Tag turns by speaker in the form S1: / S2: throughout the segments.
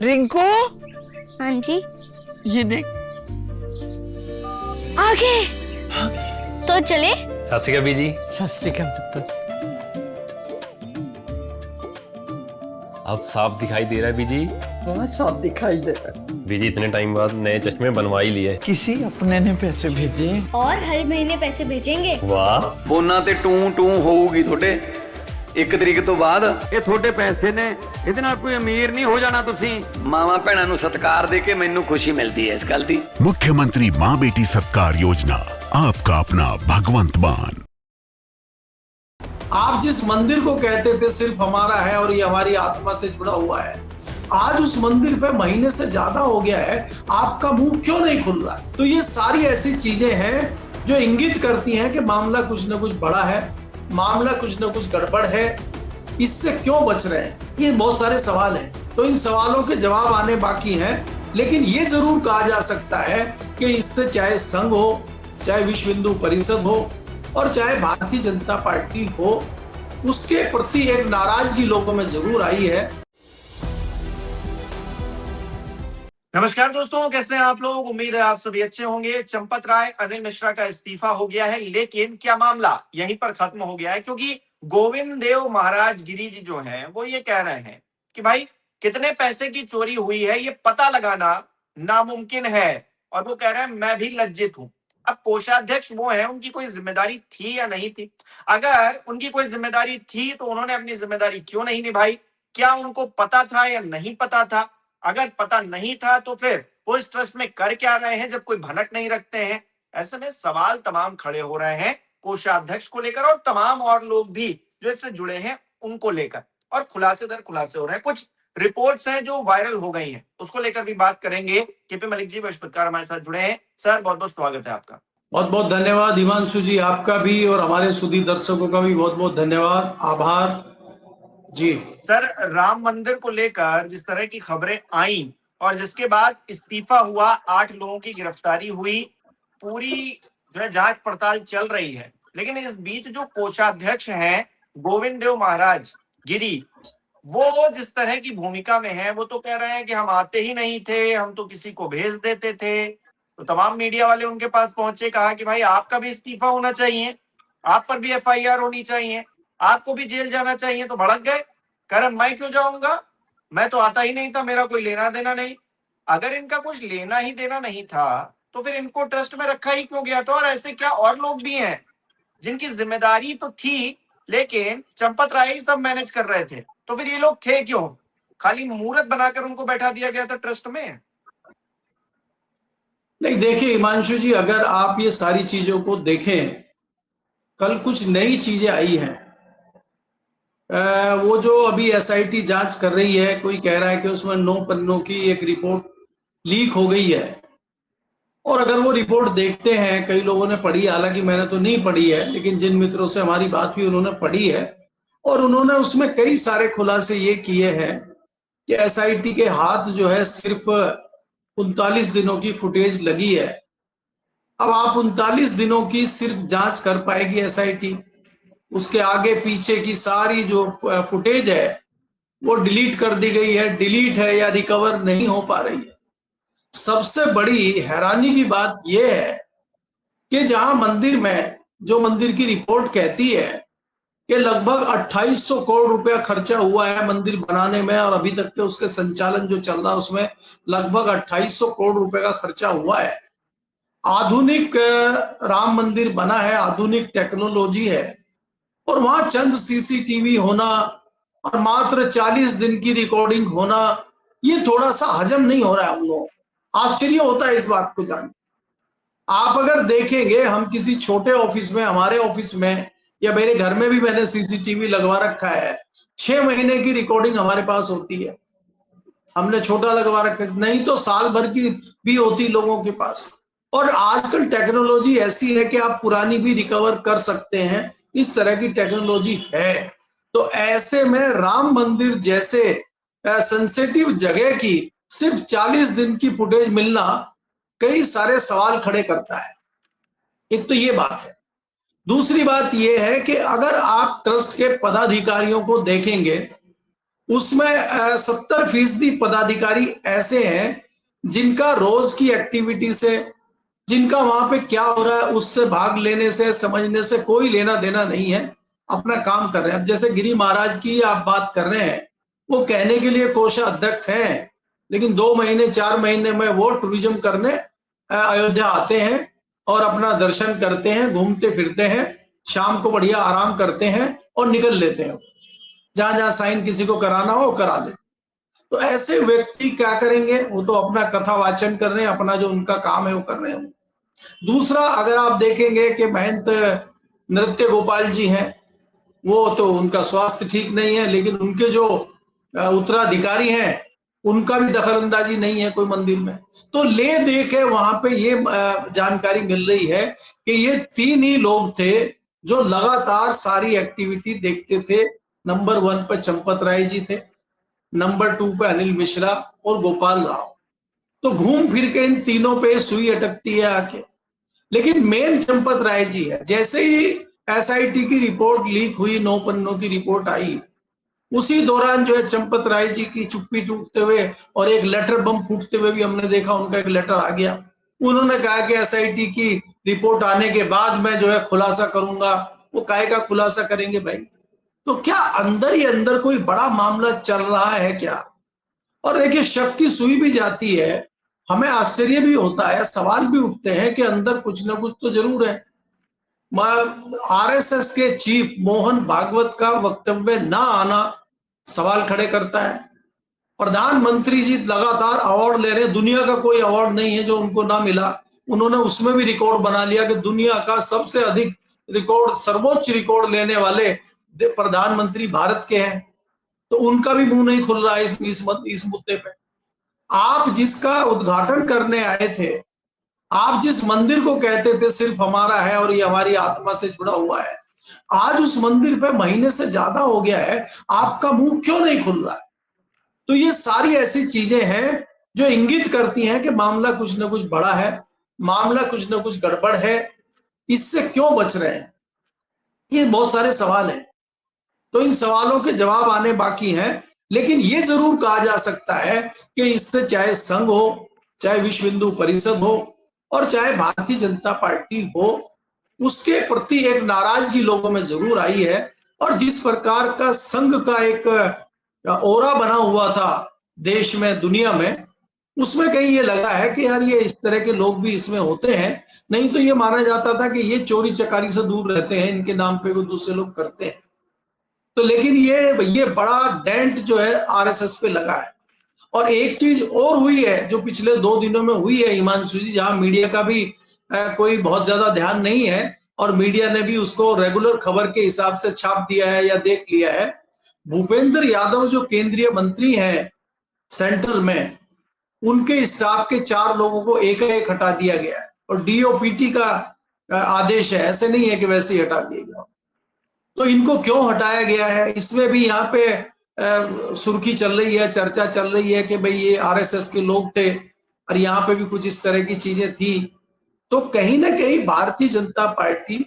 S1: रिंकू,
S2: हाँ जी।
S1: ये देख।
S2: आगे तो चले।
S3: सत श्री अकाल बीजी।
S1: सत श्री अकाल पुत्र।
S3: अब साफ दिखाई दे रहा है बीजी।
S1: बहुत साफ दिखाई दे रहा है।
S3: बीजी इतने टाइम बाद नए चश्मे बनवा ही लिए।
S1: किसी अपने ने पैसे भेजे
S2: और हर महीने पैसे भेजेंगे।
S3: वाह।
S4: फोना ते टू टू होगी थोड़े 1 तरीक तो बाद। ये थोड़े पैसे ने, ਇਹਦੇ ਨਾਲ कोई अमीर नहीं हो जाना। तुसी मावा भैणा नू सत्कार दे के मैनू खुशी मिलती है इस गल दी।
S5: मुख्यमंत्री माँ बेटी सत्कार योजना, आपका अपना भगवंत मान।
S6: आप जिस मंदिर को कहते थे सिर्फ हमारा है और ये हमारी आत्मा से जुड़ा हुआ है, आज उस मंदिर पे महीने से ज्यादा हो गया है, आपका मुंह क्यों नहीं खुल रहा? तो ये सारी ऐसी चीजें हैं जो इंगित करती हैं कि मामला कुछ न कुछ बड़ा है, मामला कुछ न कुछ गड़बड़ है। इससे क्यों बच रहे हैं? ये बहुत सारे सवाल हैं। तो इन सवालों के जवाब आने बाकी हैं, लेकिन ये जरूर कहा जा सकता है कि इससे चाहे संघ हो, चाहे विश्व हिंदू परिषद हो और चाहे भारतीय जनता पार्टी हो, उसके प्रति एक नाराजगी लोगों में जरूर आई है।
S7: नमस्कार दोस्तों, कैसे हैं आप लोग? उम्मीद है आप सभी अच्छे होंगे। चंपत राय, अनिल मिश्रा का इस्तीफा हो गया है, लेकिन क्या मामला यहीं पर खत्म हो गया है? क्योंकि गोविंद देव महाराज गिरी जी जो हैं वो ये कह रहे हैं कि भाई कितने पैसे की चोरी हुई है ये पता लगाना नामुमकिन है, और वो कह रहे हैं मैं भी लज्जित हूं। अब कोषाध्यक्ष वो हैं, उनकी कोई जिम्मेदारी थी या नहीं थी? अगर उनकी कोई जिम्मेदारी थी तो उन्होंने अपनी जिम्मेदारी क्यों नहीं निभाई? क्या उनको पता था या नहीं पता था? अगर पता नहीं था तो फिर वो इस ट्रस्ट में कर क्या रहे हैं जब कोई भनक नहीं रखते हैं? ऐसे में सवाल तमाम खड़े हो रहे हैं कोषाध्यक्ष को लेकर और तमाम और लोग भी जो इससे जुड़े हैं उनको लेकर, और खुलासे दर खुलासे हो रहे हैं। कुछ रिपोर्ट्स हैं जो वायरल हो गई हैं, उसको लेकर भी बात करेंगे। केपी मलिक जी पत्रकार हमारे साथ जुड़े हैं। सर बहुत बहुत स्वागत है आपका।
S6: बहुत बहुत धन्यवाद हिमांशु जी, आपका भी और हमारे सुधी दर्शकों का भी बहुत बहुत धन्यवाद, आभार जी।
S7: सर, राम मंदिर को लेकर जिस तरह की खबरें आई और जिसके बाद इस्तीफा हुआ, 8 लोगों की गिरफ्तारी हुई, पूरी जो है जांच पड़ताल चल रही है, लेकिन इस बीच जो कोषाध्यक्ष हैं गोविंद देव महाराज गिरी, वो जिस तरह की भूमिका में है, वो तो कह रहे हैं कि हम आते ही नहीं थे, हम तो किसी को भेज देते थे। तो तमाम मीडिया वाले उनके पास पहुंचे, कहा कि भाई आपका भी इस्तीफा होना चाहिए, आप पर भी FIR होनी चाहिए, आपको भी जेल जाना चाहिए। तो भड़क गए, कह रहे मैं क्यों जाऊंगा, मैं तो आता ही नहीं था, मेरा कोई लेना देना नहीं। अगर इनका कुछ लेना ही देना नहीं था तो फिर इनको ट्रस्ट में रखा ही क्यों गया था? और ऐसे क्या और लोग भी हैं जिनकी जिम्मेदारी तो थी, लेकिन चंपत राय ही सब मैनेज कर रहे थे, तो फिर ये लोग थे क्यों? खाली मुहूर्त बनाकर उनको बैठा दिया गया था ट्रस्ट में।
S6: नहीं, देखिए हिमांशु जी, अगर आप ये सारी चीजों को देखें, कल कुछ नई चीजें आई हैं। वो जो अभी SIT जांच कर रही है, कोई कह रहा है कि उसमें 9 पन्नों की एक रिपोर्ट लीक हो गई है। और अगर वो रिपोर्ट देखते हैं, कई लोगों ने पढ़ी, हालांकि मैंने तो नहीं पढ़ी है, लेकिन जिन मित्रों से हमारी बात हुई उन्होंने पढ़ी है, और उन्होंने उसमें कई सारे खुलासे ये किए हैं कि SIT के हाथ जो है सिर्फ 39 दिनों की फुटेज लगी है। अब आप 39 दिनों की सिर्फ जांच कर पाएगी SIT? उसके आगे पीछे की सारी जो फुटेज है वो डिलीट कर दी गई है, डिलीट है या रिकवर नहीं हो पा रही है। सबसे बड़ी हैरानी की बात यह है कि जहां मंदिर में, जो मंदिर की रिपोर्ट कहती है कि लगभग 2800 करोड़ रुपया खर्चा हुआ है मंदिर बनाने में, और अभी तक के उसके संचालन जो चल रहा है उसमें लगभग 2800 करोड़ रुपए का खर्चा हुआ है। आधुनिक राम मंदिर बना है, आधुनिक टेक्नोलॉजी है, और वहां चंद CCTV होना और मात्र 40 दिन की रिकॉर्डिंग होना, ये थोड़ा सा हजम नहीं हो रहा है हम लोग। आश्चर्य होता है इस बात को जान। आप अगर देखेंगे, हम किसी छोटे ऑफिस में, हमारे ऑफिस में या मेरे घर में भी मैंने CCTV लगवा रखा है, 6 महीने की रिकॉर्डिंग हमारे पास होती है। हमने छोटा लगवा रखा है, नहीं तो साल भर की भी होती लोगों के पास। और आजकल टेक्नोलॉजी ऐसी है कि आप पुरानी भी रिकवर कर सकते हैं, इस तरह की टेक्नोलॉजी है। तो ऐसे में राम मंदिर जैसे सेंसिटिव जगह की सिर्फ 40 दिन की फुटेज मिलना कई सारे सवाल खड़े करता है। एक तो ये बात है। दूसरी बात ये है कि अगर आप ट्रस्ट के पदाधिकारियों को देखेंगे, उसमें 70% पदाधिकारी ऐसे हैं जिनका रोज की एक्टिविटी से, जिनका वहां पे क्या हो रहा है उससे भाग लेने से, समझने से कोई लेना देना नहीं है, अपना काम कर रहे हैं। अब जैसे गिरी महाराज की आप बात कर रहे हैं, वो कहने के लिए कोषाध्यक्ष हैं, लेकिन 2 महीने 4 महीने में वो टूरिज्म करने अयोध्या आते हैं और अपना दर्शन करते हैं, घूमते फिरते हैं, शाम को बढ़िया आराम करते हैं और निकल लेते हैं। जहां जहां साइन किसी को कराना हो करा दे। तो ऐसे व्यक्ति क्या करेंगे? वो तो अपना कथा वाचन कर रहे हैं, अपना जो उनका काम है वो कर रहे हैं। दूसरा, अगर आप देखेंगे कि महंत नृत्य गोपाल जी हैं, वो तो उनका स्वास्थ्य ठीक नहीं है, लेकिन उनके जो उत्तराधिकारी हैं उनका भी दखलंदाजी नहीं है कोई मंदिर में। तो ले दे के वहां पे ये जानकारी मिल रही है कि ये 3 ही लोग थे जो लगातार सारी एक्टिविटी देखते थे। नंबर 1 पे चंपत राय जी थे, नंबर 2 पे अनिल मिश्रा और गोपाल राव। तो घूम फिर के इन तीनों पे सुई अटकती है आके। लेकिन मेन चंपत राय जी है। जैसे ही एसआईटी की रिपोर्ट लीक हुई, 9 पन्नों की रिपोर्ट आई, उसी दौरान जो है चंपत राय जी की चुप्पी टूटते हुए और एक लेटर बम फूटते हुए भी हमने देखा, उनका एक लेटर आ गया। उन्होंने कहा कि एसआईटी की रिपोर्ट आने के बाद मैं जो है खुलासा करूंगा। वो काहे का खुलासा करेंगे भाई? तो क्या अंदर ही अंदर कोई बड़ा मामला चल रहा है क्या? और देखिए, शक की सुई भी जाती है, हमें आश्चर्य भी होता है, सवाल भी उठते हैं कि अंदर कुछ ना कुछ तो जरूर है। आरएसएस के चीफ मोहन भागवत का वक्तव्य ना आना सवाल खड़े करता है। प्रधानमंत्री जी लगातार अवार्ड ले रहे हैं, दुनिया का कोई अवार्ड नहीं है जो उनको ना मिला। उन्होंने उसमें भी रिकॉर्ड बना लिया कि दुनिया का सबसे अधिक रिकॉर्ड, सर्वोच्च रिकॉर्ड लेने वाले प्रधानमंत्री भारत के हैं। तो उनका भी मुंह नहीं खुल रहा है इस मुद्दे पे। आप जिसका उद्घाटन करने आए थे, आप जिस मंदिर को कहते थे सिर्फ हमारा है और ये हमारी आत्मा से जुड़ा हुआ है, आज उस मंदिर पे महीने से ज्यादा हो गया है, आपका मुंह क्यों नहीं खुल रहा है? तो ये सारी ऐसी चीजें हैं जो इंगित करती हैं कि मामला कुछ ना कुछ बड़ा है, मामला कुछ ना कुछ गड़बड़ है। इससे क्यों बच रहे हैं? ये बहुत सारे सवाल हैं। तो इन सवालों के जवाब आने बाकी हैं, लेकिन ये जरूर कहा जा सकता है कि इससे चाहे संघ हो, चाहे विश्व हिंदू परिषद हो और चाहे भारतीय जनता पार्टी हो, उसके प्रति एक नाराजगी लोगों में जरूर आई है। और जिस प्रकार का संघ का एक ओरा बना हुआ था देश में, दुनिया में, उसमें कहीं ये लगा है कि यार ये इस तरह के लोग भी इसमें होते हैं। नहीं तो ये माना जाता था कि ये चोरी चकारी से दूर रहते हैं, इनके नाम पे वो दूसरे लोग करते हैं। तो लेकिन ये बड़ा डेंट जो है आरएसएस पे लगा है। और एक चीज और हुई है जो पिछले 2 दिनों में हुई है हिमांशु जी, जहां मीडिया का भी कोई बहुत ज्यादा ध्यान नहीं है और मीडिया ने भी उसको रेगुलर खबर के हिसाब से छाप दिया है या देख लिया है। भूपेंद्र यादव जो केंद्रीय मंत्री हैं सेंट्रल में, उनके स्टाफ के 4 लोगों को एक हटा दिया गया है और डीओपीटी का आदेश है, ऐसे नहीं है कि वैसे ही हटा दिया गया। तो इनको क्यों हटाया गया है, इसमें भी यहाँ पे सुर्खी चल रही है, चर्चा चल रही है कि भाई ये आरएसएस के लोग थे और यहाँ पे भी कुछ इस तरह की चीजें थी। तो कहीं ना कहीं भारतीय जनता पार्टी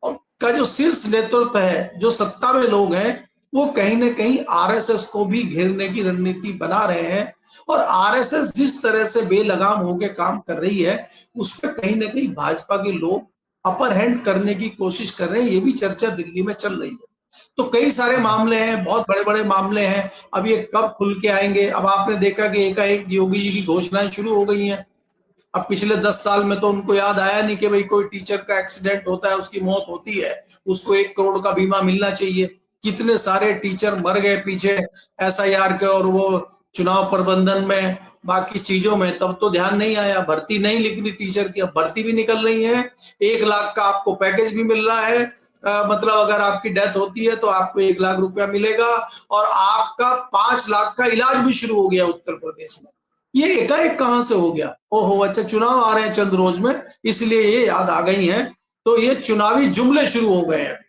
S6: का जो शीर्ष नेतृत्व है, जो सत्ता में लोग हैं, वो कहीं ना कहीं आरएसएस को भी घेरने की रणनीति बना रहे हैं। और आरएसएस जिस तरह से बेलगाम होकर काम कर रही है, उस पर कहीं ना कहीं भाजपा के लोग अपर हैंड करने की कोशिश कर रहे हैं। ये भी चर्चा दिल्ली में चल रही है। तो कई सारे मामले हैं, बहुत बड़े बड़े मामले हैं। अब ये कब खुल के आएंगे? अब आपने देखा कि एकाएक योगी जी की घोषणाएं शुरू हो गई हैं। अब पिछले 10 साल में तो उनको याद आया नहीं कि भाई कोई टीचर का एक्सीडेंट होता है, उसकी मौत होती है, उसको 1 करोड़ का बीमा मिलना चाहिए। कितने सारे टीचर मर गए पीछे एसआईआर के और वो चुनाव प्रबंधन में, बाकी चीजों में, तब तो ध्यान नहीं आया। भर्ती नहीं लिखनी टीचर की, अब भर्ती भी निकल रही है। 1 लाख का आपको पैकेज भी मिल रहा है। मतलब अगर आपकी डेथ होती है तो आपको 1 लाख रुपया मिलेगा और आपका 5 लाख का इलाज भी शुरू हो गया उत्तर प्रदेश में। ये एकाएक कहां से हो गया? ओहो, अच्छा चुनाव आ रहे हैं चंद रोज में, इसलिए ये याद आ गई है। तो ये चुनावी जुमले शुरू हो गए हैं।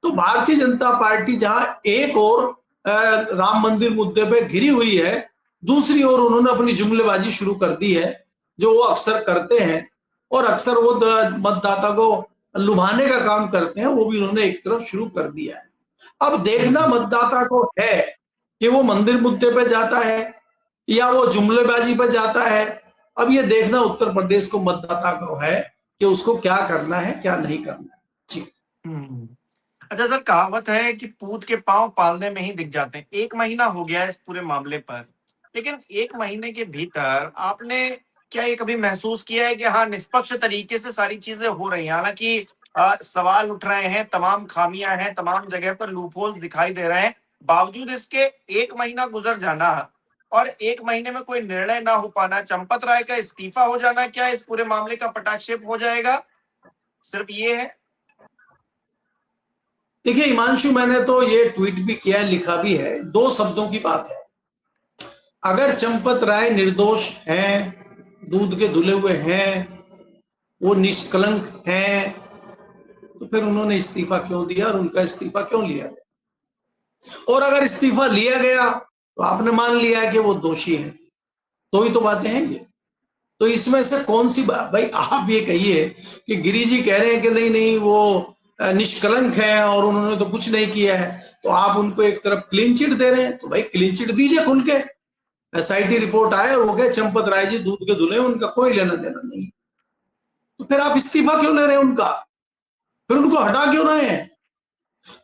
S6: तो भारतीय जनता पार्टी जहां एक और राम मंदिर मुद्दे पे घिरी हुई है, दूसरी ओर उन्होंने अपनी जुमलेबाजी शुरू कर दी है, जो वो अक्सर करते हैं। और अक्सर वो मतदाता को लुभाने का काम करते हैं, वो भी उन्होंने एक तरफ शुरू कर दिया है। अब देखना मतदाता को है कि वो मंदिर मुद्दे पे जाता है या वो जुमलेबाजी पे जाता है। अब ये देखना उत्तर प्रदेश को मतदाता को है कि उसको क्या करना है क्या नहीं करना है। जी।
S7: अच्छा सर, कहावत है कि पूत के पांव पालने में ही दिख जाते हैं। 1 महीना हो गया है इस पूरे मामले पर, लेकिन 1 महीने के भीतर आपने क्या ये कभी महसूस किया है कि हाँ, निष्पक्ष तरीके से सारी चीजें हो रही हैं? हालांकि सवाल उठ रहे हैं, तमाम खामियां हैं, तमाम जगह पर लूपहोल्स दिखाई दे रहे हैं, बावजूद इसके 1 महीना गुजर जाना और 1 महीने में कोई निर्णय ना हो पाना, चंपत राय का इस्तीफा हो जाना, क्या इस पूरे मामले का पटाक्षेप हो जाएगा? सिर्फ ये है?
S6: देखिए हिमांशु, मैंने तो ये ट्वीट भी किया है, लिखा भी है। 2 शब्दों की बात है। अगर चंपत राय निर्दोष हैं, दूध के धुले हुए हैं, वो निष्कलंक हैं, तो फिर उन्होंने इस्तीफा क्यों दिया और उनका इस्तीफा क्यों लिया गया? और अगर इस्तीफा लिया गया तो आपने मान लिया है कि वो दोषी हैं, तो ही तो बातें हैं ये। तो इसमें से कौन सी बात? भाई आप ये कहिए कि गिरी जी कह रहे हैं कि नहीं नहीं वो निष्कलंक है और उन्होंने तो कुछ नहीं किया है, तो आप उनको एक तरफ क्लीन चिट दे रहे हैं, तो भाई क्लीन चिट दीजिए खुल के। एसआईटी रिपोर्ट आए और हो गया चंपत राय जी दूध के धुले, उनका कोई लेना देना नहीं, तो फिर आप इस्तीफा क्यों ले रहे हैं उनका? फिर उनको हटा क्यों रहे हैं?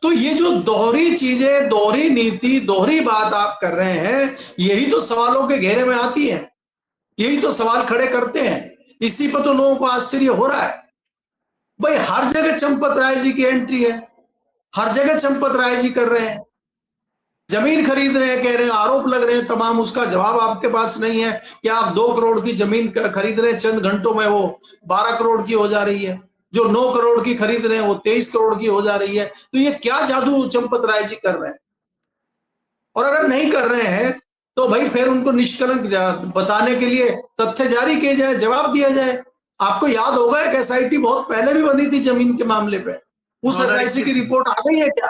S6: तो ये जो दोहरी चीजें, दोहरी नीति, दोहरी बात आप कर रहे हैं, यही तो सवालों के घेरे में आती है, यही तो सवाल खड़े करते हैं। इसी पर तो लोगों को आश्चर्य हो रहा है। भाई हर जगह चंपत राय जी की एंट्री है, हर जगह चंपत राय जी कर रहे हैं, जमीन खरीद रहे हैं, कह रहे हैं, आरोप लग रहे हैं तमाम। उसका जवाब आपके पास नहीं है कि आप 2 करोड़ की जमीन खरीद रहे हैं, चंद घंटों में वो 12 करोड़ की हो जा रही है, जो 9 करोड़ की खरीद रहे हैं वो 23 करोड़ की हो जा रही है। तो ये क्या जादू चंपत राय जी कर रहे हैं? और अगर नहीं कर रहे हैं तो भाई फिर उनको निष्कलंक बताने के लिए तथ्य जारी किए जाए, जवाब दिया जाए। आपको याद होगा एक एसआईटी बहुत पहले भी बनी थी जमीन के मामले पे, उस एसआईटी की रिपोर्ट आ गई है क्या?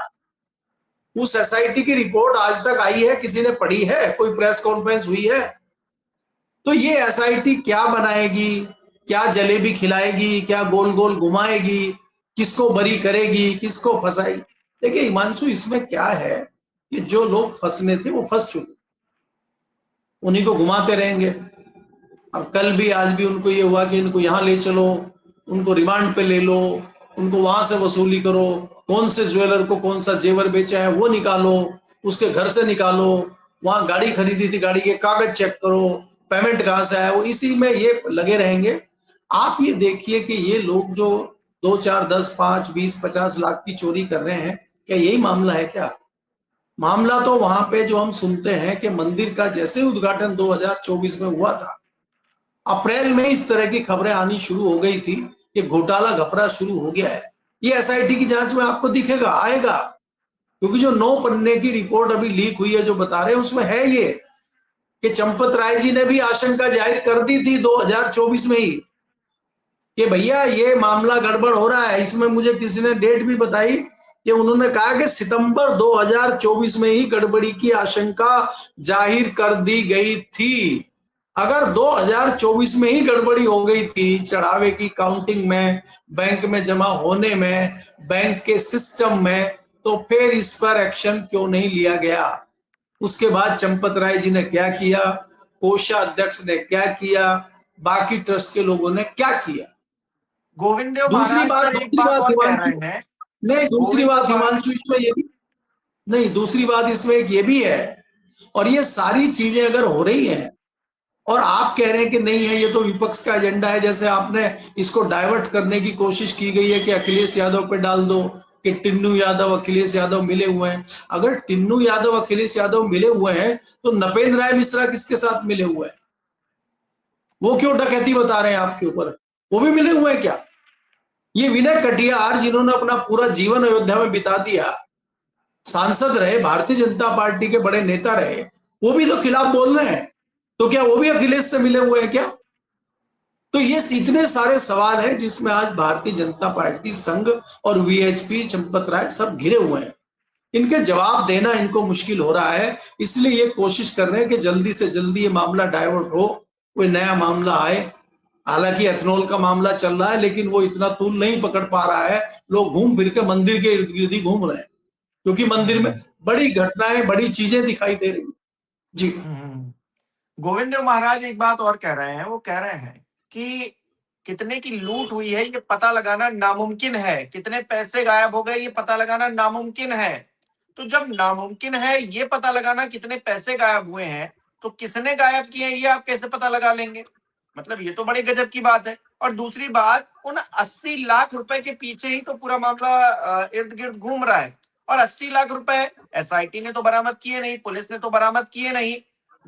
S6: उस एसआईटी की रिपोर्ट आज तक आई है? किसी ने पढ़ी है? कोई प्रेस कॉन्फ्रेंस हुई है? तो ये एसआईटी क्या बनाएगी, क्या जलेबी खिलाएगी, क्या गोल गोल घुमाएगी, किसको बरी करेगी, किसको फंसाएगी? देखिए हिमांशु, इसमें क्या है कि जो लोग फंसने थे वो फंस चुके, उन्हीं को घुमाते रहेंगे। अब कल भी आज भी उनको ये हुआ कि इनको यहां ले चलो, उनको रिमांड पे ले लो, उनको वहां से वसूली करो, कौन से ज्वेलर को कौन सा जेवर बेचा है वो निकालो, उसके घर से निकालो, वहां गाड़ी खरीदी थी, गाड़ी के कागज चेक करो, पेमेंट कहां से आया, वो इसी में ये लगे रहेंगे। आप ये देखिए कि ये लोग जो 2, 4, 10, 5, 20, 50 लाख की चोरी कर रहे हैं, क्या यही मामला है क्या? मामला तो वहां पे जो हम सुनते हैं कि मंदिर का जैसे उद्घाटन 2024 में हुआ था, अप्रैल में इस तरह की खबरें आनी शुरू हो गई थी कि घोटाला घपरा शुरू हो गया है। ये एसआईटी की जांच में आपको दिखेगा, आएगा, क्योंकि जो 9 पन्ने की रिपोर्ट अभी लीक हुई है जो बता रहे हैं उसमें है ये कि चंपत राय जी ने भी आशंका जाहिर कर दी थी 2024 में ही कि भैया ये मामला गड़बड़ हो रहा है। इसमें मुझे किसी ने डेट भी बताई कि उन्होंने कहा कि सितंबर 2024 में ही गड़बड़ी की आशंका जाहिर कर दी गई थी। अगर 2024 में ही गड़बड़ी हो गई थी चढ़ावे की काउंटिंग में, बैंक में जमा होने में, बैंक के सिस्टम में, तो फिर इस पर एक्शन क्यों नहीं लिया गया? उसके बाद चंपत राय जी ने क्या किया, कोषाध्यक्ष ने क्या किया, बाकी ट्रस्ट के लोगों ने क्या किया?
S7: गोविंद देव
S6: दूसरी बात हिमांशु इसमें ये भी नहीं, दूसरी बात इसमें एक ये भी है, और ये सारी चीजें अगर हो रही हैं और आप कह रहे हैं कि नहीं है ये तो विपक्ष का एजेंडा है, जैसे आपने इसको डाइवर्ट करने की कोशिश की गई है कि अखिलेश यादव पे डाल दो कि टिन्नू यादव अखिलेश यादव मिले हुए हैं। अगर टिन्नू यादव अखिलेश यादव मिले हुए हैं तो नपेंद्र राय मिश्रा किसके साथ मिले हुए हैं? वो क्यों डकैती बता रहे हैं आपके ऊपर? वो भी मिले हुए हैं क्या? ये विनय कटियार जिन्होंने अपना पूरा जीवन अयोध्या में बिता दिया, सांसद रहे, भारतीय जनता पार्टी के बड़े नेता रहे, वो भी तो खिलाफ बोल रहे हैं, तो क्या वो भी अखिलेश से मिले हुए हैं क्या? तो ये इतने सारे सवाल हैं जिसमें आज भारतीय जनता पार्टी, संघ और वीएचपी, चंपत राय सब घिरे हुए हैं। इनके जवाब देना इनको मुश्किल हो रहा है, इसलिए ये कोशिश कर रहे हैं कि जल्दी से जल्दी ये मामला डाइवर्ट हो, कोई नया मामला आए। हालांकि एथनॉल का मामला चल रहा है लेकिन वो इतना तूल नहीं पकड़ पा रहा है, लोग घूम फिर के मंदिर के इर्द गिर्द ही घूम रहे हैं, क्योंकि मंदिर में बड़ी घटनाएं, बड़ी चीजें दिखाई दे रही। जी।
S7: गोविंद देव महाराज एक बात और कह रहे हैं, वो कह रहे हैं कि कितने की लूट हुई है ये पता लगाना नामुमकिन है, कितने पैसे गायब हो गए ये पता लगाना नामुमकिन है। तो जब नामुमकिन है ये पता लगाना कितने पैसे गायब हुए हैं, तो किसने गायब किए हैं ये आप कैसे पता लगा लेंगे? मतलब ये तो बड़े गजब की बात है। और दूसरी बात, उन 80 लाख रुपए के पीछे ही तो पूरा मामला इर्द गिर्द घूम रहा है। और 80 लाख रुपए एसआईटी ने तो बरामद किए नहीं, पुलिस ने तो बरामद किए नहीं,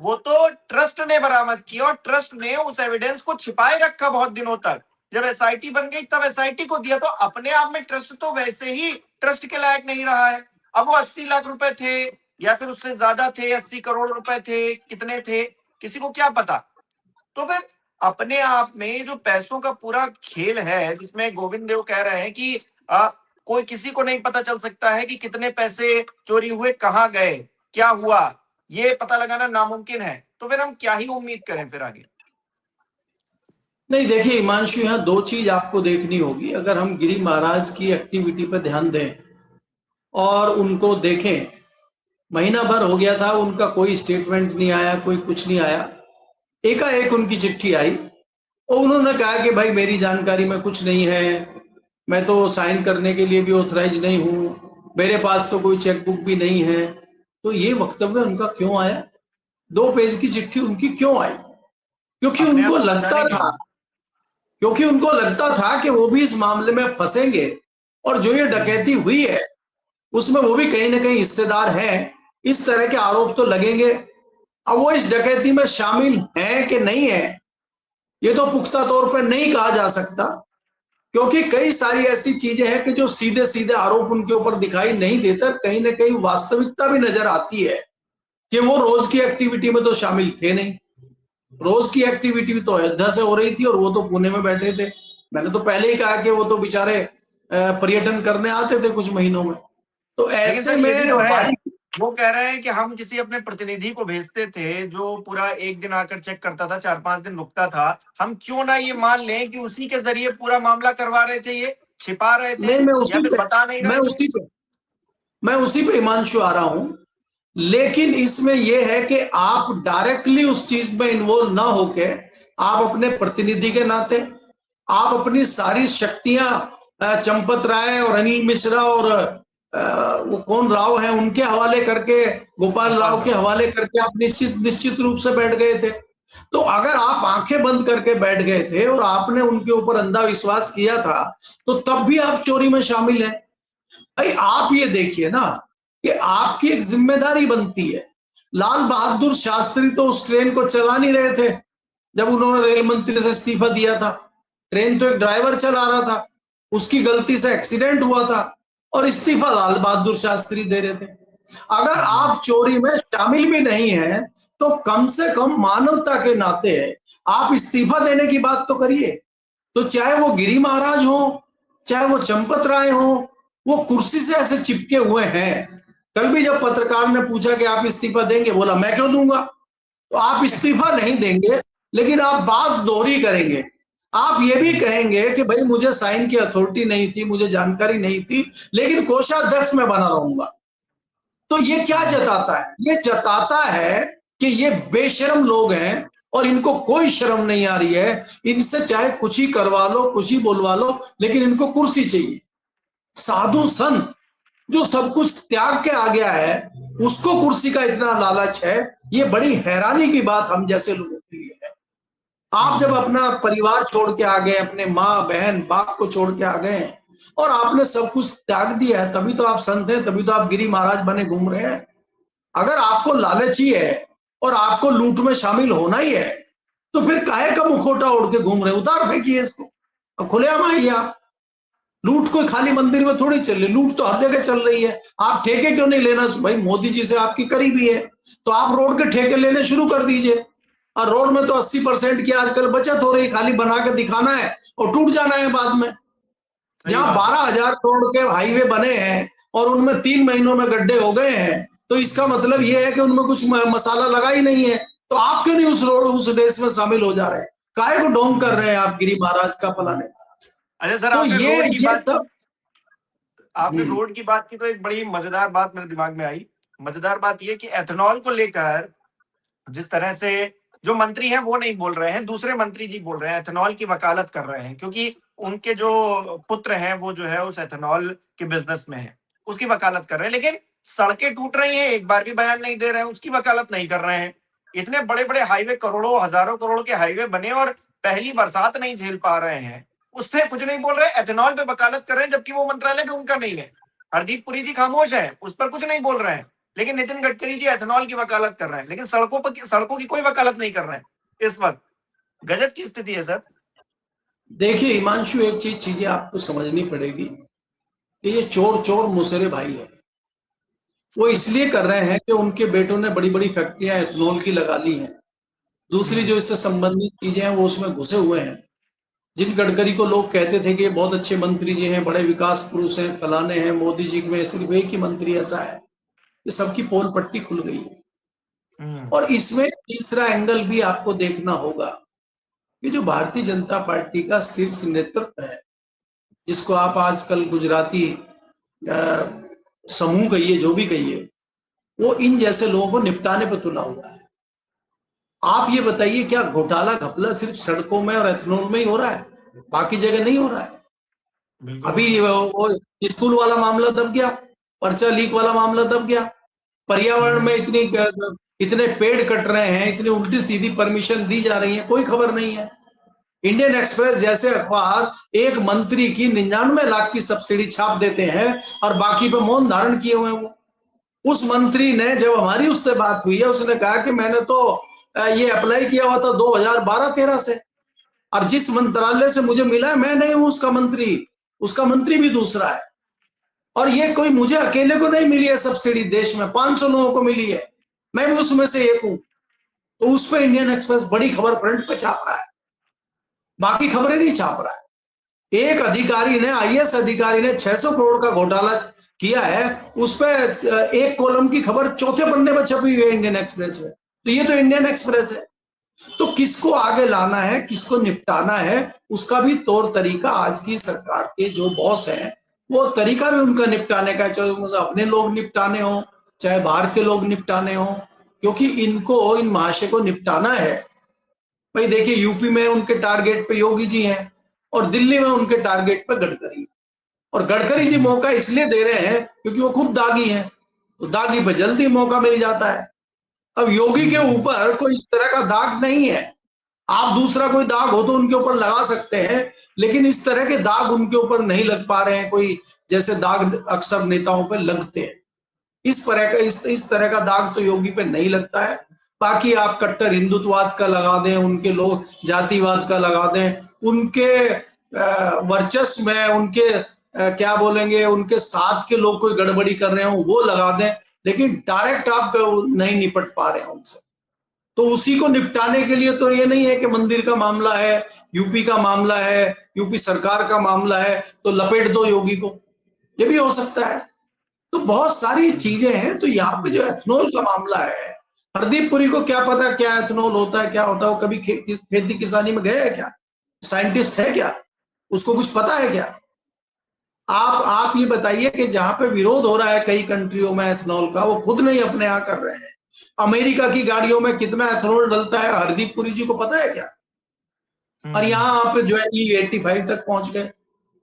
S7: वो तो ट्रस्ट ने बरामद किया। और ट्रस्ट ने उस एविडेंस को छिपाए रखा बहुत दिनों तक। जब एसआईटी बन गई तब एसआईटी को दिया। तो अपने आप में ट्रस्ट तो वैसे ही ट्रस्ट के लायक नहीं रहा है। अब वो 80 लाख रुपए थे या फिर उससे ज्यादा थे, 80 करोड़ रुपए थे, कितने थे किसी को क्या पता। तो फिर अपने आप में जो पैसों का पूरा खेल है, जिसमें गोविंद देव कह रहे हैं कि कोई किसी को नहीं पता चल सकता है कि कितने पैसे चोरी हुए, कहां गए, क्या हुआ, ये पता लगाना नामुमकिन है। तो फिर हम क्या ही उम्मीद करें फिर आगे?
S6: नहीं, देखिए हिमांशु, यहाँ दो चीज आपको देखनी होगी। अगर हम गिरी महाराज की एक्टिविटी पर ध्यान दें और उनको देखें, महीना भर हो गया था, उनका कोई स्टेटमेंट नहीं आया, कोई कुछ नहीं आया। एकाएक उनकी चिट्ठी आई और उन्होंने कहा कि भाई मेरी जानकारी में कुछ नहीं है, मैं तो साइन करने के लिए भी ऑथराइज नहीं हूं, मेरे पास तो कोई चेकबुक भी नहीं है। तो ये वक्तव्य उनका क्यों आया? 2 पेज की चिट्ठी उनकी क्यों आई? क्योंकि उनको लगता था कि वो भी इस मामले में फंसेंगे और जो ये डकैती हुई है उसमें वो भी कहीं ना कहीं हिस्सेदार हैं, इस तरह के आरोप तो लगेंगे। अब वो इस डकैती में शामिल हैं कि नहीं है, ये तो पुख्ता तौर पर नहीं कहा जा सकता, क्योंकि कई सारी ऐसी चीजें हैं कि जो सीधे सीधे आरोप उनके ऊपर दिखाई नहीं देता, कहीं ना कहीं वास्तविकता भी नजर आती है कि वो रोज की एक्टिविटी में तो शामिल थे नहीं। रोज की एक्टिविटी तो अयोध्या से हो रही थी और वो तो पुणे में बैठे थे। मैंने तो पहले ही कहा कि वो तो बेचारे पर्यटन करने आते थे कुछ महीनों में। तो ऐसे में
S7: वो कह रहे हैं कि हम किसी अपने प्रतिनिधि को भेजते थे जो पूरा एक दिन आकर चेक करता था, 4-5 दिन रुकता था। हम क्यों ना ये मान लें कि उसी के जरिए पूरा मामला करवा रहे थे, ये छिपा रहे थे,
S6: नहीं, मैं उसी पे हिमांशु आ रहा हूं। लेकिन इसमें यह है कि आप डायरेक्टली उस चीज में इन्वॉल्व ना होके, आप अपने प्रतिनिधि के नाते आप अपनी सारी शक्तियां चंपत राय और अनिल मिश्रा और वो कौन राव है उनके हवाले करके, गोपाल राव के हवाले करके आप निश्चित रूप से बैठ गए थे। तो अगर आप आंखें बंद करके बैठ गए थे और आपने उनके ऊपर अंधा विश्वास किया था, तो तब भी आप चोरी में शामिल हैं। भाई आप ये देखिए ना कि आपकी एक जिम्मेदारी बनती है। लाल बहादुर शास्त्री तो उस ट्रेन को चला नहीं रहे थे जब उन्होंने रेल मंत्री से इस्तीफा दिया था। ट्रेन तो एक ड्राइवर चला रहा था, उसकी गलती से एक्सीडेंट हुआ था और इस्तीफा लाल बहादुर शास्त्री दे रहे थे। अगर आप चोरी में शामिल भी नहीं हैं तो कम से कम मानवता के नाते आप इस्तीफा देने की बात तो करिए। तो चाहे वो गिरी महाराज हो, चाहे वो चंपत राय हो, वो कुर्सी से ऐसे चिपके हुए हैं। कल भी जब पत्रकार ने पूछा कि आप इस्तीफा देंगे, बोला मैं क्यों दूंगा। तो आप इस्तीफा नहीं देंगे, लेकिन आप बात दोहरी करेंगे। आप ये भी कहेंगे कि भाई मुझे साइन की अथॉरिटी नहीं थी, मुझे जानकारी नहीं थी, लेकिन कोषाध्यक्ष में बना रहूंगा। तो ये क्या जताता है? ये जताता है कि ये बेशर्म लोग हैं और इनको कोई शर्म नहीं आ रही है। इनसे चाहे कुछ ही करवा लो, कुछ ही बोलवा लो, लेकिन इनको कुर्सी चाहिए। साधु संत जो सब कुछ त्याग के आ गया है, उसको कुर्सी का इतना लालच है। ये बड़ी हैरानी की बात हम जैसे लोगों के लिए है। आप जब अपना परिवार छोड़ के आ गए, अपने माँ बहन बाप को छोड़ के आ गए और आपने सब कुछ त्याग दिया है, तभी तो आप संत हैं, तभी तो आप गिरी महाराज बने घूम रहे हैं। अगर आपको लालच ही है और आपको लूट में शामिल होना ही है, तो फिर काहे का मुखौटा ओढ़ के घूम रहे? उतार फेंकिए इसको, खुलेआम आइए आप। लूट कोई खाली मंदिर में थोड़ी चल रही, लूट तो हर जगह चल रही है। आप ठेके क्यों नहीं लेना? भाई मोदी जी से आपकी करीबी है तो आप रोड के ठेके लेने शुरू कर दीजिए। और रोड में तो 80% की आजकल बचत हो रही, खाली बना के दिखाना है और टूट जाना है बाद में। जहां 12,000 करोड़ के हाईवे बने हैं और उनमें 3 महीनों में गड्ढे हो गए हैं, तो इसका मतलब यह है कि उनमें कुछ मसाला लगा ही नहीं है। तो आप क्यों नहीं उस रेस में शामिल हो जा रहे हैं? काहे को ढोंग कर रहे हैं आप गिरी महाराज का फलाने?
S7: अच्छा सर,
S6: तो
S7: आपने रोड की बात की तो एक बड़ी मजेदार बात मेरे दिमाग में आई मजेदार बात यह कि एथेनॉल को लेकर जिस तरह से जो मंत्री हैं वो नहीं बोल रहे हैं, दूसरे मंत्री जी बोल रहे हैं, एथेनॉल की वकालत कर रहे हैं, क्योंकि उनके जो पुत्र हैं वो जो है उस एथेनॉल के बिजनेस में है, उसकी वकालत कर रहे हैं। लेकिन सड़कें टूट रही हैं, एक बार भी बयान नहीं दे रहे हैं, उसकी वकालत नहीं कर रहे हैं। इतने बड़े बड़े हाईवे, करोड़ों हजारों करोड़ के हाईवे बने और पहली बरसात नहीं झेल पा रहे हैं, उस पर कुछ नहीं बोल रहे, एथेनॉल पे वकालत कर रहे हैं, जबकि वो मंत्रालय भी उनका नहीं है। हरदीप पुरी जी खामोश है, उस पर कुछ नहीं बोल रहे हैं, लेकिन नितिन गडकरी जी एथेनॉल की वकालत कर रहे हैं, लेकिन सड़कों की कोई वकालत नहीं कर रहे हैं। इस वक्त गजब की स्थिति है सर।
S6: देखिए हिमांशु, एक चीजें आपको समझनी पड़ेगी कि ये चोर चोर मुसरे भाई है। वो इसलिए कर रहे हैं कि उनके बेटों ने बड़ी बड़ी फैक्ट्रियां एथेनॉल की लगा ली हैं। दूसरी जो इससे संबंधित चीजें हैं वो उसमें घुसे हुए हैं। जिन गडकरी को लोग कहते थे कि ये बहुत अच्छे मंत्री जी हैं, बड़े विकास पुरुष हैं, फलाने हैं, मोदी जी में सिर्फ एक ही मंत्री ऐसा है, ये सबकी पोल पट्टी खुल गई है। और इसमें तीसरा एंगल भी आपको देखना होगा कि जो भारतीय जनता पार्टी का शीर्ष नेतृत्व है, जिसको आप आजकल गुजराती समूह कहिए, जो भी कहिए, वो इन जैसे लोगों को निपटाने पर तुला हुआ है। आप ये बताइए, क्या घोटाला घपला सिर्फ सड़कों में और एथेनॉल में ही हो रहा है, बाकी जगह नहीं हो रहा है? अभी वो स्कूल वाला मामला दब गया, पर्चा लीक वाला मामला दब गया, पर्यावरण में इतने पेड़ कट रहे हैं, इतनी उल्टी सीधी परमिशन दी जा रही है, कोई खबर नहीं है। इंडियन एक्सप्रेस जैसे अखबार एक मंत्री की 99 लाख की सब्सिडी छाप देते हैं और बाकी पे मौन धारण किए हुए वो। उस मंत्री ने, जब हमारी उससे बात हुई है, उसने कहा कि मैंने तो ये अप्लाई किया हुआ था 2012-13 से, और जिस मंत्रालय से मुझे मिला है मैं नहीं हूं उसका मंत्री, उसका मंत्री भी दूसरा है। और ये कोई मुझे अकेले को नहीं मिली है सब्सिडी, देश में 500 लोगों को मिली है, मैं भी उसमें से एक हूं। तो उस पर इंडियन एक्सप्रेस बड़ी खबर फ्रंट पे छाप रहा है, बाकी खबरें नहीं छाप रहा है। एक अधिकारी ने, आईएएस अधिकारी ने 600 करोड़ का घोटाला किया है, उस पर एक कॉलम की खबर चौथे पन्ने पर छपी हुई है इंडियन एक्सप्रेस में। तो ये तो इंडियन एक्सप्रेस है। तो किसको आगे लाना है, किसको निपटाना है, उसका भी तौर तरीका आज की सरकार के जो बॉस हैं, वो तरीका भी उनका निपटाने का, चाहे मुझे अपने लोग निपटाने हो, चाहे बाहर के लोग निपटाने हो, क्योंकि इनको, इन महाशय को निपटाना है। भाई देखिए, यूपी में उनके टारगेट पे योगी जी हैं और दिल्ली में उनके टारगेट पे गडकरी। और गडकरी जी मौका इसलिए दे रहे हैं क्योंकि वो खुद दागी हैं, तो दागी पे जल्दी मौका मिल जाता है। अब योगी के ऊपर कोई इस तरह का दाग नहीं है, आप दूसरा कोई दाग हो तो उनके ऊपर लगा सकते हैं, लेकिन इस तरह के दाग उनके ऊपर नहीं लग पा रहे हैं, कोई जैसे दाग अक्सर नेताओं पे लगते हैं। इस तरह का दाग तो योगी पे नहीं लगता है। बाकी आप कट्टर हिंदुत्ववाद का लगा दें, उनके लोग जातिवाद का लगा दें, उनके वर्चस्व में, उनके क्या बोलेंगे, उनके साथ के लोग कोई गड़बड़ी कर रहे हो वो लगा दें, लेकिन डायरेक्ट आप नहीं निपट पा रहे हैं उनसे। तो उसी को निपटाने के लिए तो ये नहीं है कि मंदिर का मामला है, यूपी का मामला है, यूपी सरकार का मामला है तो लपेट दो योगी को, ये भी हो सकता है। तो बहुत सारी चीजें हैं। तो यहाँ पे जो एथेनॉल का मामला है, हरदीप पुरी को क्या पता क्या एथेनॉल होता है, क्या होता है? वो कभी खेती किसानी में गया है क्या? साइंटिस्ट है क्या? उसको कुछ पता है क्या? आप ये बताइए कि जहां पे विरोध हो रहा है कई कंट्रियों में एथेनॉल का, वो खुद नहीं अपने यहाँ कर रहे हैं। अमेरिका की गाड़ियों में कितना एथेनॉल डलता है, हरदीप पुरी जी को पता है क्या? और यहाँ आप जो है E85 तक पहुंच गए,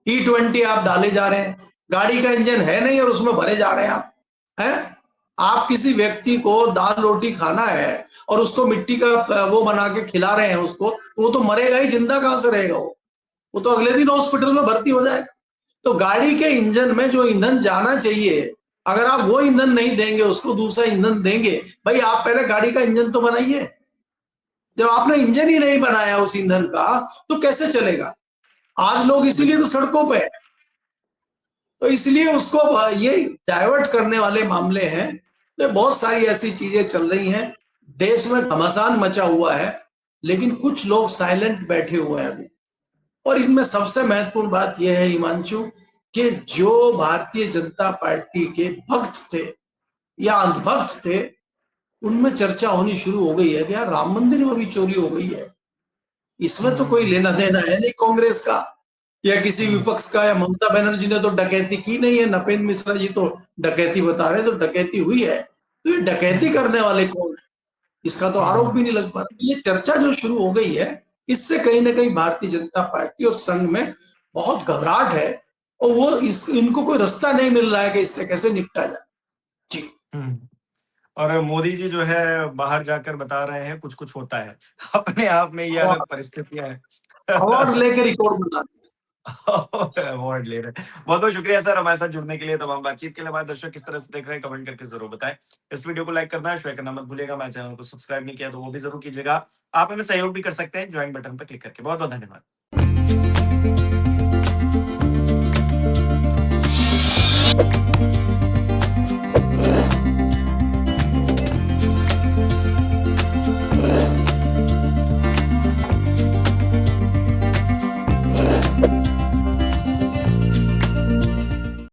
S6: E20 आप डाले जा रहे हैं, गाड़ी का इंजन है नहीं और उसमें भरे जा रहे हैं आप, हैं? आप किसी व्यक्ति को दाल रोटी खाना है और उसको मिट्टी का वो बना के खिला रहे हैं उसको, तो वो तो मरेगा ही, जिंदा कहां से रहेगा वो तो अगले दिन हॉस्पिटल में भर्ती हो जाएगा। तो गाड़ी के इंजन में जो ईंधन जाना चाहिए, अगर आप वो ईंधन नहीं देंगे, उसको दूसरा ईंधन देंगे, भाई आप पहले गाड़ी का इंजन तो बनाइए। जब आपने इंजन ही नहीं बनाया उस ईंधन का, तो कैसे चलेगा? आज लोग इसीलिए तो सड़कों पे है। तो इसलिए उसको ये डाइवर्ट करने वाले मामले हैं। तो बहुत सारी ऐसी चीजें चल रही हैं, देश में घमासान मचा हुआ है, लेकिन कुछ लोग साइलेंट बैठे हुए हैं अभी। और इनमें सबसे महत्वपूर्ण बात यह है हिमांशु, कि जो भारतीय जनता पार्टी के भक्त थे या अंधभक्त थे, उनमें चर्चा होनी शुरू हो गई है कि यार राम मंदिर में भी चोरी हो गई है। इसमें तो कोई लेना देना है नहीं कांग्रेस का या किसी विपक्ष का, या ममता बनर्जी ने तो डकैती की नहीं है, नपेंद्र मिश्रा जी तो डकैती बता रहे, तो डकैती हुई है। तो ये डकैती करने वाले कौन है, इसका तो आरोप भी नहीं लग पा रहा। ये चर्चा जो शुरू हो गई है, इससे कहीं ना कहीं भारतीय जनता पार्टी और संघ में बहुत घबराहट है, और वो इनको कोई रास्ता नहीं मिल रहा है कि इससे कैसे निपटा जाए। जी।
S7: और मोदी जी जो है बाहर जाकर बता रहे हैं कुछ कुछ होता है। अपने आप में ये अलग परिस्थितियां हैं।
S6: अवार्ड लेकर रिकॉर्ड बना
S7: अवार्ड ले रहे हैं। बहुत बहुत शुक्रिया सर हमारे साथ जुड़ने के लिए, तमाम बातचीत के लिए। हमारे दर्शक किस तरह से देख रहे हैं कमेंट करके जरूर बताएं। इस वीडियो को लाइक करना, शेयर करना मत भूलिएगा। हमारे चैनल को सब्सक्राइब नहीं किया तो वो भी जरूर कीजिएगा। आप हमें सहयोग भी कर सकते हैं ज्वाइन बटन पर क्लिक करके। बहुत बहुत धन्यवाद।